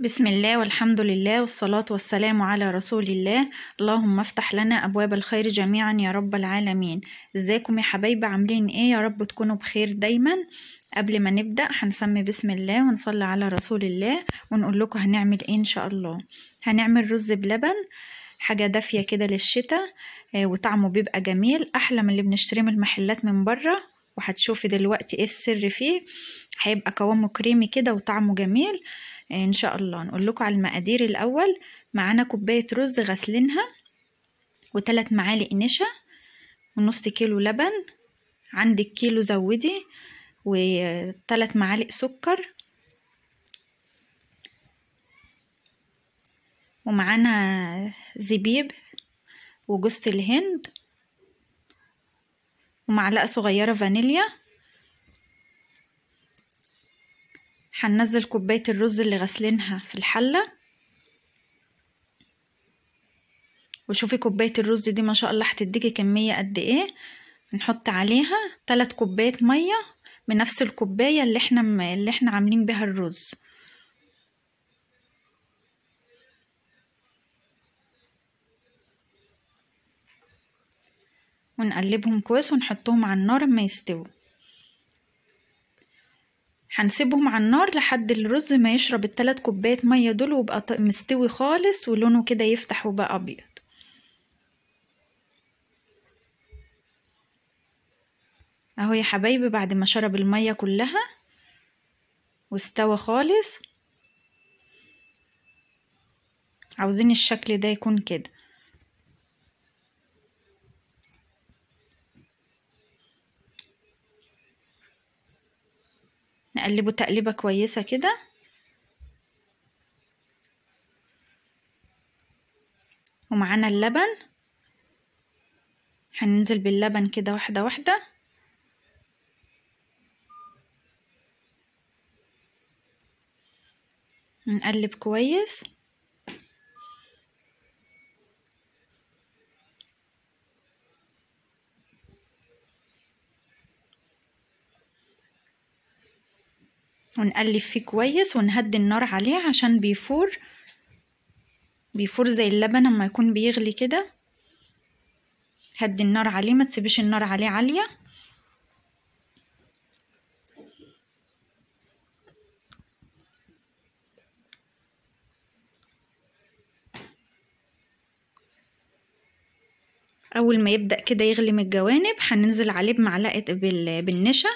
بسم الله والحمد لله والصلاة والسلام على رسول الله. اللهم افتح لنا أبواب الخير جميعا يا رب العالمين. ازيكم يا حبايبي، عاملين ايه؟ يا رب تكونوا بخير دايما. قبل ما نبدأ هنسمي بسم الله ونصلي على رسول الله ونقول لكم هنعمل ايه ان شاء الله. هنعمل رز بلبن، حاجة دافية كده للشتاء، وطعمه بيبقى جميل احلى من اللي بنشتريه من المحلات من بره. وهتشوفي دلوقتي ايه السر فيه. هيبقى قوامه كريمي كده وطعمه جميل ان شاء الله. نقول لكم على المقادير الاول. معانا كوبايه رز غسلينها، و3 معالق نشا، ونص كيلو لبن، عندك كيلو زودي، و3 معالق سكر، ومعانا زبيب وجوز الهند، ومعلقه صغيره فانيليا. هننزل كوبايه الرز اللي غسلينها في الحله، وشوفي كوبايه الرز دي ما شاء الله هتديكي كميه قد ايه. نحط عليها 3 كوبايات ميه بنفس الكوبايه اللي احنا عاملين بها الرز، ونقلبهم كويس ونحطهم على النار اما يستووا. هنسيبهم على النار لحد الرز ما يشرب ال3 كوبايات ميه دول ويبقى مستوي خالص ولونه كده يفتح وبقى ابيض. اهو يا حبايبي بعد ما شرب الميه كلها واستوى خالص. عاوزين الشكل ده يكون كده. نقلبه تقليبه كويسه كده، ومعانا اللبن. هننزل باللبن كده واحده واحده، نقلب كويس. ونقلب فيه كويس ونهدي النار عليه عشان بيفور زي اللبن اما يكون بيغلي كده. هدي النار عليه، ما تسيبيش النار عليه عالية. اول ما يبدأ كده يغلي من الجوانب هننزل عليه بمعلقة بالنشا.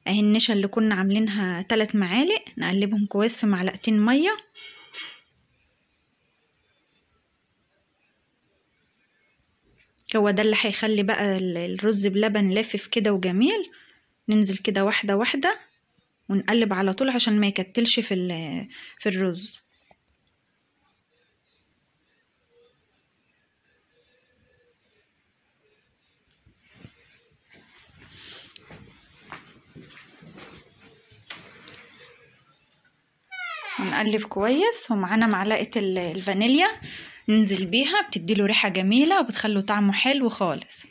اهي النشا اللي كنا عاملينها 3 معالق، نقلبهم كويس في معلقتين مية. هو ده اللي هيخلي بقى الرز بلبن لافف كده وجميل. ننزل كده واحدة واحدة ونقلب على طول عشان ما يكتلش في الرز. ونقلب كويس. ومعانا معلقة الفانيليا ننزل بيها، بتديله ريحة جميلة وبتخلي طعمه حلو خالص.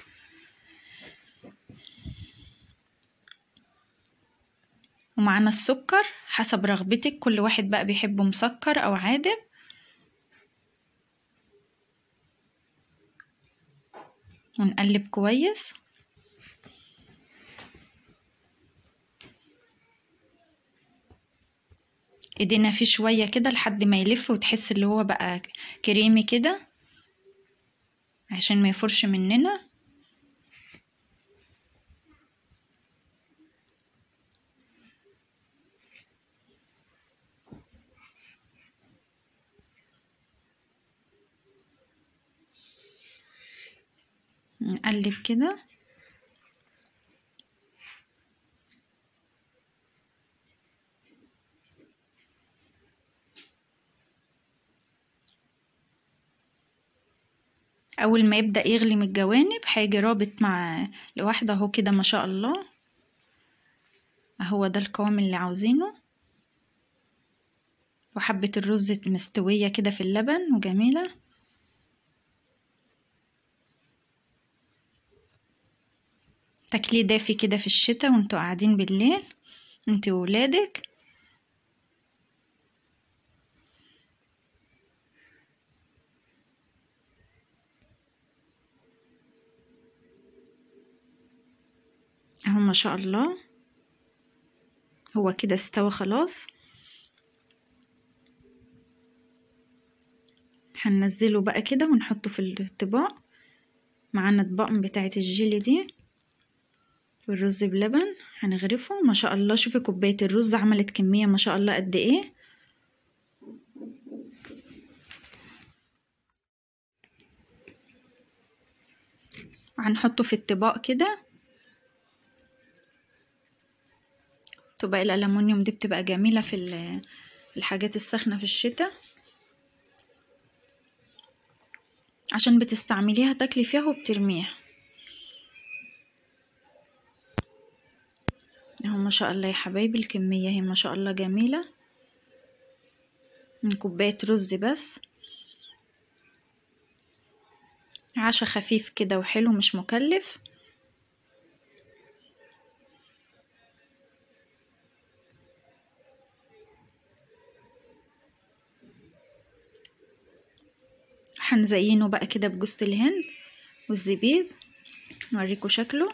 ومعانا السكر حسب رغبتك، كل واحد بقى بيحبه مسكر او عادب. ونقلب كويس. ايدينا فيه شوية كده لحد ما يلف وتحس اللي هو بقى كريمي كده عشان ما يفرش مننا. نقلب كده. اول ما يبدأ يغلي من الجوانب هيجي رابط مع لوحده اهو كده ما شاء الله. اهو ده القوام اللي عاوزينه، وحبة الرز مستوية كده في اللبن وجميلة. تاكليه دافي كده في الشتاء وانتوا قاعدين بالليل انت وولادك. ما شاء الله. هو كده استوى خلاص. هننزله بقى كده ونحطه في الطباق. معانا اطباق بتاعه الجيلي دي والرز بلبن هنغرفه. ما شاء الله شوفي كوبايه الرز عملت كميه ما شاء الله قد ايه. هنحطه في الطباق كده. طبق الألمونيوم دي بتبقى جميلة في الحاجات السخنة في الشتاء، عشان بتستعمليها تاكلي فيها وبترميها. اهو ما شاء الله يا حبايبي الكمية هي ما شاء الله جميلة من كوباية رز بس. عشا خفيف كده وحلو مش مكلف. هنزينه بقى كده بجوز الهند والزبيب. نوريكم شكله.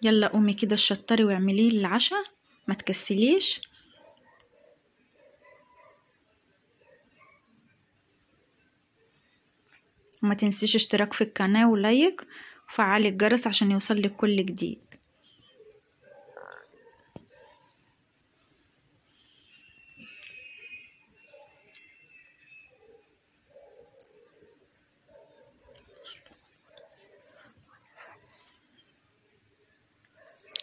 يلا قومي كده الشطري واعمليه للعشاء، ما تكسليش. وما تنسيش اشتراك في القناة ولايك وفعلي الجرس عشان يوصلك كل جديد.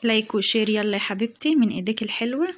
لايك وشير يلا يا حبيبتي من ايديك الحلوة.